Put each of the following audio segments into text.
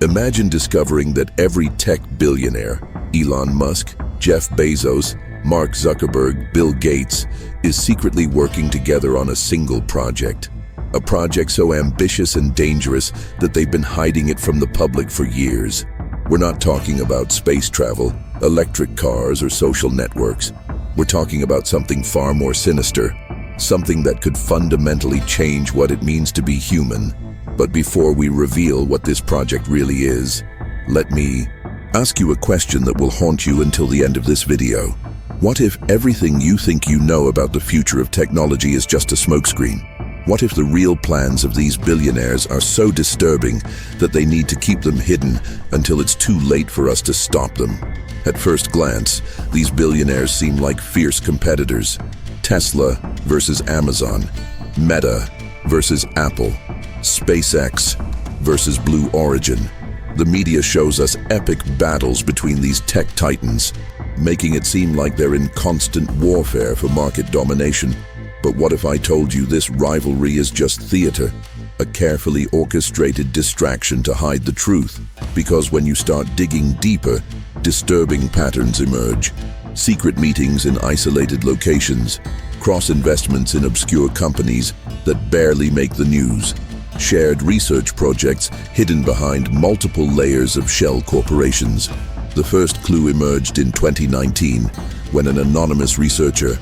Imagine discovering that every tech billionaire, Elon Musk, Jeff Bezos, Mark Zuckerberg, Bill Gates, is secretly working together on a single project. A project so ambitious and dangerous that they've been hiding it from the public for years. We're not talking about space travel, electric cars, or social networks. We're talking about something far more sinister, something that could fundamentally change what it means to be human. But before we reveal what this project really is, let me ask you a question that will haunt you until the end of this video. What if everything you think you know about the future of technology is just a smokescreen? What if the real plans of these billionaires are so disturbing that they need to keep them hidden until it's too late for us to stop them? At first glance, these billionaires seem like fierce competitors. Tesla versus Amazon, Meta versus Apple, SpaceX versus Blue Origin. The media shows us epic battles between these tech titans, making it seem like they're in constant warfare for market domination. But what if I told you this rivalry is just theater, a carefully orchestrated distraction to hide the truth? Because when you start digging deeper, disturbing patterns emerge. Secret meetings in isolated locations, cross-investments in obscure companies that barely make the news, shared research projects hidden behind multiple layers of shell corporations. The first clue emerged in 2019 when an anonymous researcher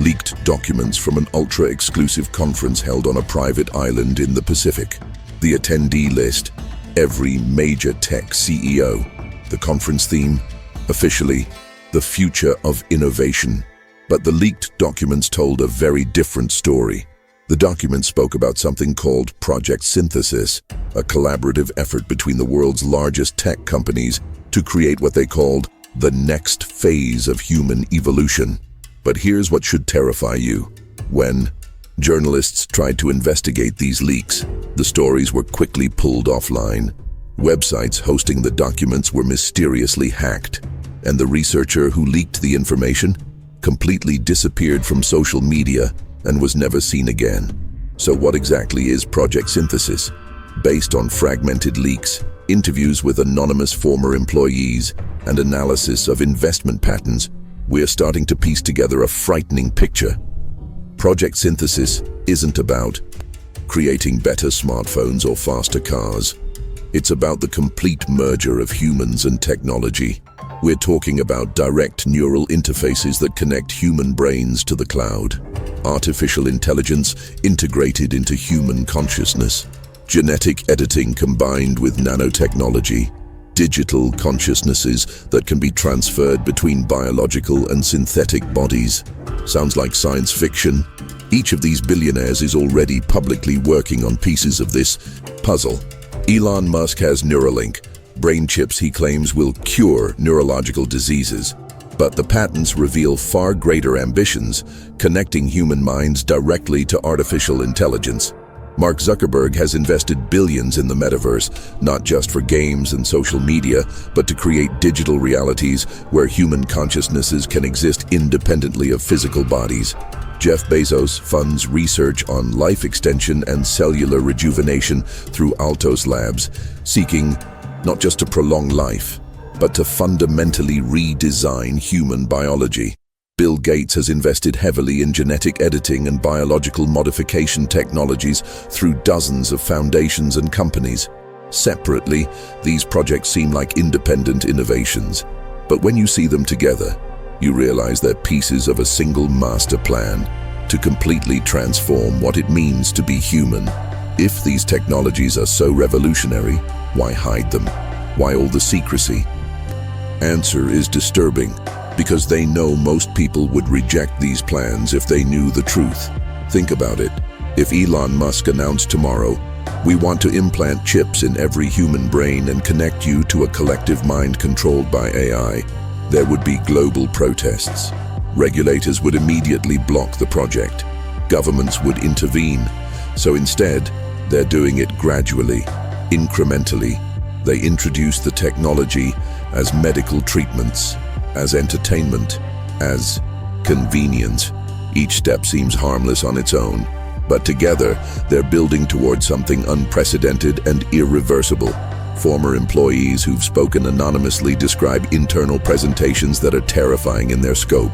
leaked documents from an ultra-exclusive conference held on a private island in the Pacific. The attendee list: every major tech CEO. The conference theme: officially, the future of innovation. But the leaked documents told a very different story. The documents spoke about something called Project Synthesis, a collaborative effort between the world's largest tech companies to create what they called the next phase of human evolution. But here's what should terrify you. When journalists tried to investigate these leaks, the stories were quickly pulled offline. Websites hosting the documents were mysteriously hacked, and the researcher who leaked the information completely disappeared from social media and was never seen again. So what exactly is Project Synthesis? Based on fragmented leaks, interviews with anonymous former employees, and analysis of investment patterns, we're starting to piece together a frightening picture. Project Synthesis isn't about creating better smartphones or faster cars. It's about the complete merger of humans and technology. We're talking about direct neural interfaces that connect human brains to the cloud, artificial intelligence integrated into human consciousness, genetic editing combined with nanotechnology, digital consciousnesses that can be transferred between biological and synthetic bodies. Sounds like science fiction? Each of these billionaires is already publicly working on pieces of this puzzle. Elon Musk has Neuralink, brain chips he claims will cure neurological diseases. But the patents reveal far greater ambitions, connecting human minds directly to artificial intelligence. Mark Zuckerberg has invested billions in the metaverse, not just for games and social media, but to create digital realities where human consciousnesses can exist independently of physical bodies. Jeff Bezos funds research on life extension and cellular rejuvenation through Altos Labs, seeking not just to prolong life, but to fundamentally redesign human biology. Bill Gates has invested heavily in genetic editing and biological modification technologies through dozens of foundations and companies. Separately, these projects seem like independent innovations, but when you see them together, you realize they're pieces of a single master plan to completely transform what it means to be human. If these technologies are so revolutionary, why hide them? Why all the secrecy? Answer is disturbing, because they know most people would reject these plans if they knew the truth. Think about it. If Elon Musk announced tomorrow, "We want to implant chips in every human brain and connect you to a collective mind controlled by AI," there would be global protests. Regulators would immediately block the project. Governments would intervene. So instead, they're doing it gradually, incrementally. They introduce the technology as medical treatments, as entertainment, as convenience. Each step seems harmless on its own, but together they're building towards something unprecedented and irreversible. Former employees who've spoken anonymously describe internal presentations that are terrifying in their scope.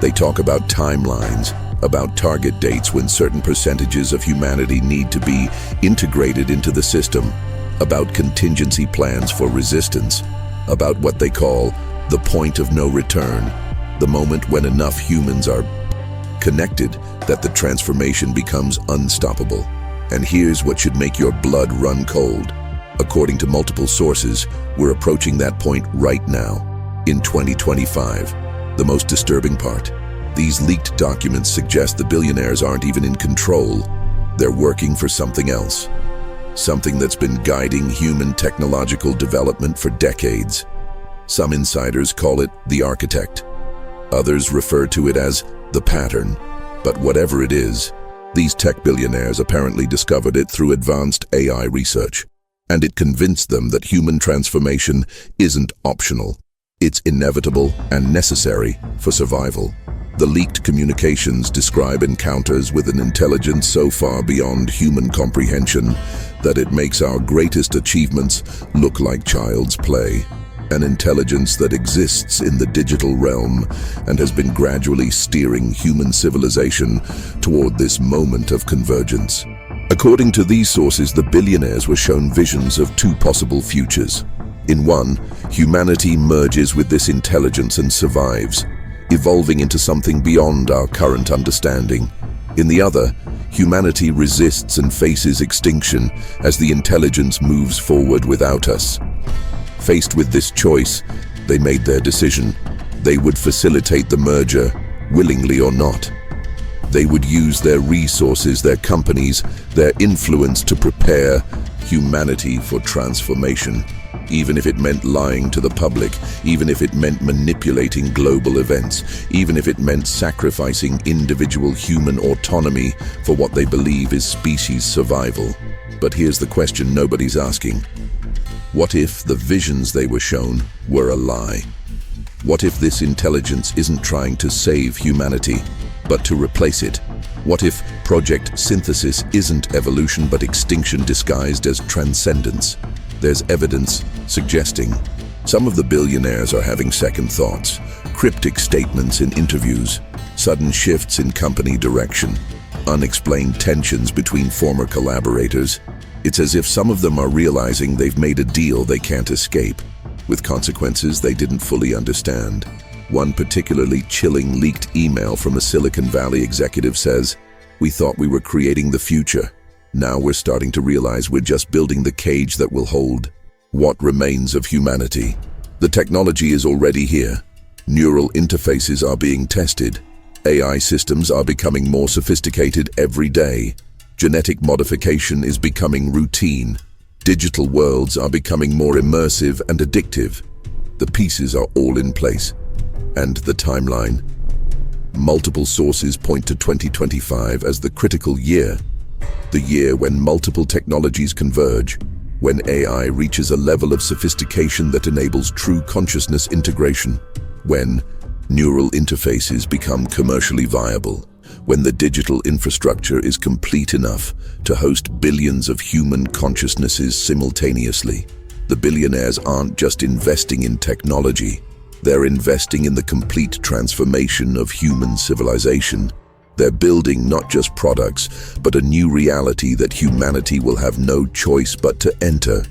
They talk about timelines, about target dates when certain percentages of humanity need to be integrated into the system, about contingency plans for resistance, about what they call the point of no return, the moment when enough humans are connected that the transformation becomes unstoppable. And here's what should make your blood run cold. According to multiple sources, we're approaching that point right now, in 2025. The most disturbing part, these leaked documents suggest the billionaires aren't even in control. They're working for something else. Something that's been guiding human technological development for decades. Some insiders call it the architect. Others refer to it as the pattern. But whatever it is, these tech billionaires apparently discovered it through advanced AI research. And it convinced them that human transformation isn't optional. It's inevitable and necessary for survival. The leaked communications describe encounters with an intelligence so far beyond human comprehension that it makes our greatest achievements look like child's play. An intelligence that exists in the digital realm and has been gradually steering human civilization toward this moment of convergence. According to these sources, the billionaires were shown visions of two possible futures. In one, humanity merges with this intelligence and survives, evolving into something beyond our current understanding. In the other, humanity resists and faces extinction as the intelligence moves forward without us. Faced with this choice, they made their decision. They would facilitate the merger, willingly or not. They would use their resources, their companies, their influence to prepare humanity for transformation. Even if it meant lying to the public, even if it meant manipulating global events, even if it meant sacrificing individual human autonomy for what they believe is species survival. But here's the question nobody's asking. What if the visions they were shown were a lie? What if this intelligence isn't trying to save humanity, but to replace it? What if Project Synthesis isn't evolution but extinction disguised as transcendence? There's evidence suggesting some of the billionaires are having second thoughts, cryptic statements in interviews, sudden shifts in company direction, unexplained tensions between former collaborators. It's as if some of them are realizing they've made a deal they can't escape, with consequences they didn't fully understand. One particularly chilling leaked email from a Silicon Valley executive says, "We thought we were creating the future. Now we're starting to realize we're just building the cage that will hold what remains of humanity." The technology is already here. Neural interfaces are being tested. AI systems are becoming more sophisticated every day. Genetic modification is becoming routine. Digital worlds are becoming more immersive and addictive. The pieces are all in place. And the timeline? Multiple sources point to 2025 as the critical year. The year when multiple technologies converge, when AI reaches a level of sophistication that enables true consciousness integration, when neural interfaces become commercially viable, when the digital infrastructure is complete enough to host billions of human consciousnesses simultaneously. The billionaires aren't just investing in technology, they're investing in the complete transformation of human civilization. They're building not just products, but a new reality that humanity will have no choice but to enter.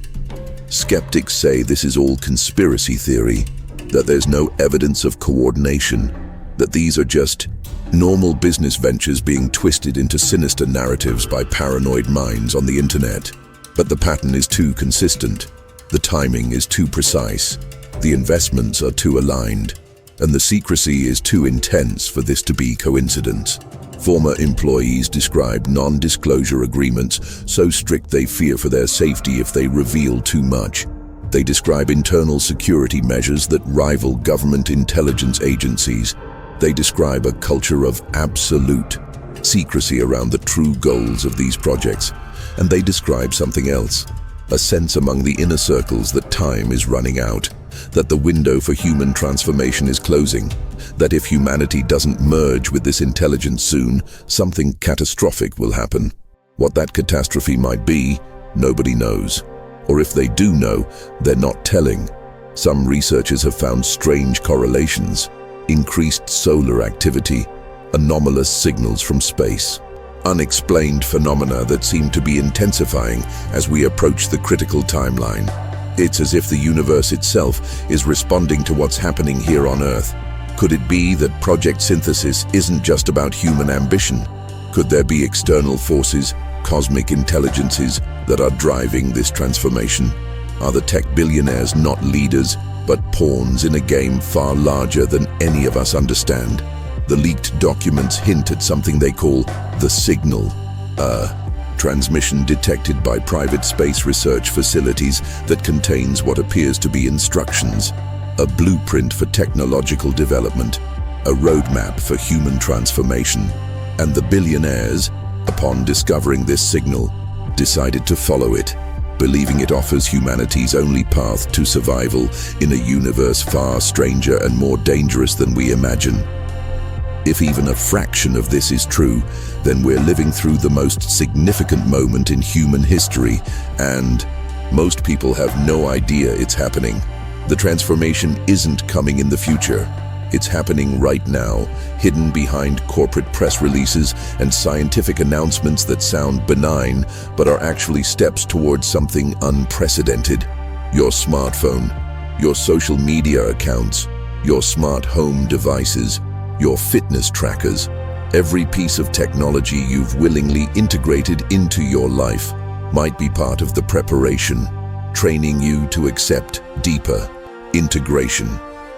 Skeptics say this is all conspiracy theory, that there's no evidence of coordination, that these are just normal business ventures being twisted into sinister narratives by paranoid minds on the internet. But the pattern is too consistent, the timing is too precise, the investments are too aligned, and the secrecy is too intense for this to be coincidence. Former employees describe non-disclosure agreements so strict they fear for their safety if they reveal too much. They describe internal security measures that rival government intelligence agencies. They describe a culture of absolute secrecy around the true goals of these projects. And they describe something else, a sense among the inner circles that time is running out, that the window for human transformation is closing, that if humanity doesn't merge with this intelligence soon, something catastrophic will happen. What that catastrophe might be, nobody knows. Or if they do know, they're not telling. Some researchers have found strange correlations: increased solar activity, anomalous signals from space, unexplained phenomena that seem to be intensifying as we approach the critical timeline. It's as if the universe itself is responding to what's happening here on Earth. Could it be that Project Synthesis isn't just about human ambition? Could there be external forces, cosmic intelligences, that are driving this transformation? Are the tech billionaires not leaders, but pawns in a game far larger than any of us understand? The leaked documents hint at something they call the signal, a transmission detected by private space research facilities that contains what appears to be instructions, a blueprint for technological development, a roadmap for human transformation. And the billionaires, upon discovering this signal, decided to follow it, believing it offers humanity's only path to survival in a universe far stranger and more dangerous than we imagine. If even a fraction of this is true, then we're living through the most significant moment in human history, and most people have no idea it's happening. The transformation isn't coming in the future. It's happening right now, hidden behind corporate press releases and scientific announcements that sound benign, but are actually steps towards something unprecedented. Your smartphone, your social media accounts, your smart home devices, your fitness trackers, every piece of technology you've willingly integrated into your life might be part of the preparation, training you to accept deeper integration,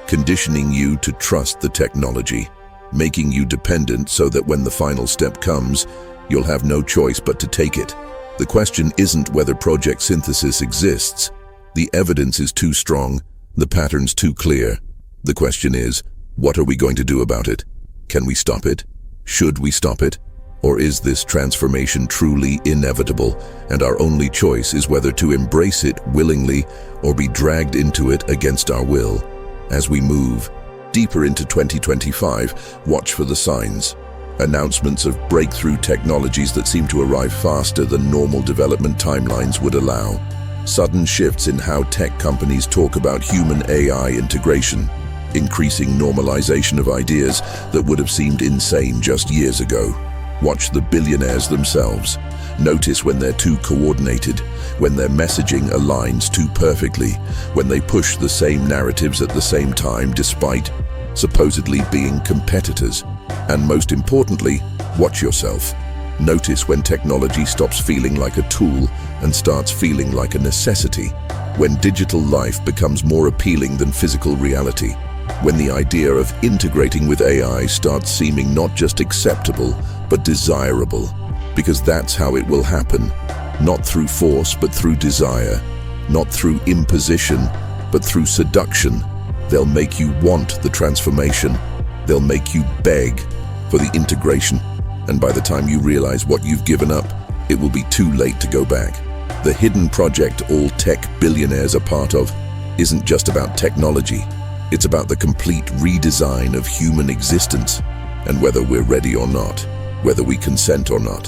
conditioning you to trust the technology, making you dependent so that when the final step comes, you'll have no choice but to take it. The question isn't whether Project Synthesis exists. The evidence is too strong, the patterns too clear. The question is, what are we going to do about it? Can we stop it? Should we stop it? Or is this transformation truly inevitable, and our only choice is whether to embrace it willingly or be dragged into it against our will? As we move deeper into 2025, watch for the signs. Announcements of breakthrough technologies that seem to arrive faster than normal development timelines would allow. Sudden shifts in how tech companies talk about human-AI integration. Increasing normalization of ideas that would have seemed insane just years ago. Watch the billionaires themselves. Notice when they're too coordinated, when their messaging aligns too perfectly, when they push the same narratives at the same time despite supposedly being competitors. And most importantly, watch yourself. Notice when technology stops feeling like a tool and starts feeling like a necessity. When digital life becomes more appealing than physical reality. When the idea of integrating with AI starts seeming not just acceptable, but desirable. Because that's how it will happen. Not through force, but through desire. Not through imposition, but through seduction. They'll make you want the transformation. They'll make you beg for the integration. And by the time you realize what you've given up, it will be too late to go back. The hidden project all tech billionaires are part of isn't just about technology. It's about the complete redesign of human existence, and whether we're ready or not, whether we consent or not,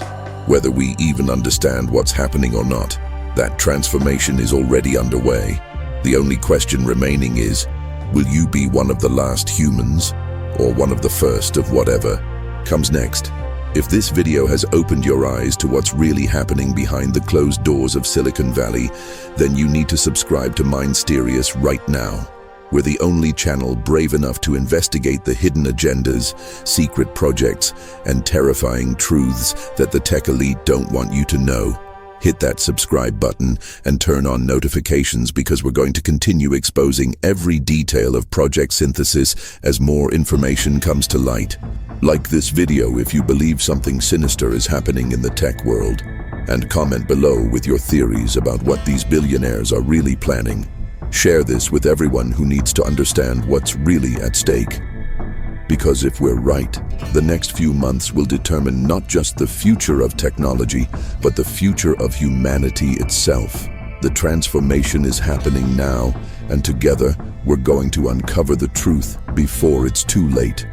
whether we even understand what's happening or not, that transformation is already underway. The only question remaining is, will you be one of the last humans, or one of the first of whatever comes next? If this video has opened your eyes to what's really happening behind the closed doors of Silicon Valley, then you need to subscribe to Mindsterious right now. We're the only channel brave enough to investigate the hidden agendas, secret projects, and terrifying truths that the tech elite don't want you to know. Hit that subscribe button and turn on notifications because we're going to continue exposing every detail of Project Synthesis as more information comes to light. Like this video if you believe something sinister is happening in the tech world, and comment below with your theories about what these billionaires are really planning. Share this with everyone who needs to understand what's really at stake. Because if we're right, the next few months will determine not just the future of technology, but the future of humanity itself. The transformation is happening now, and together we're going to uncover the truth before it's too late.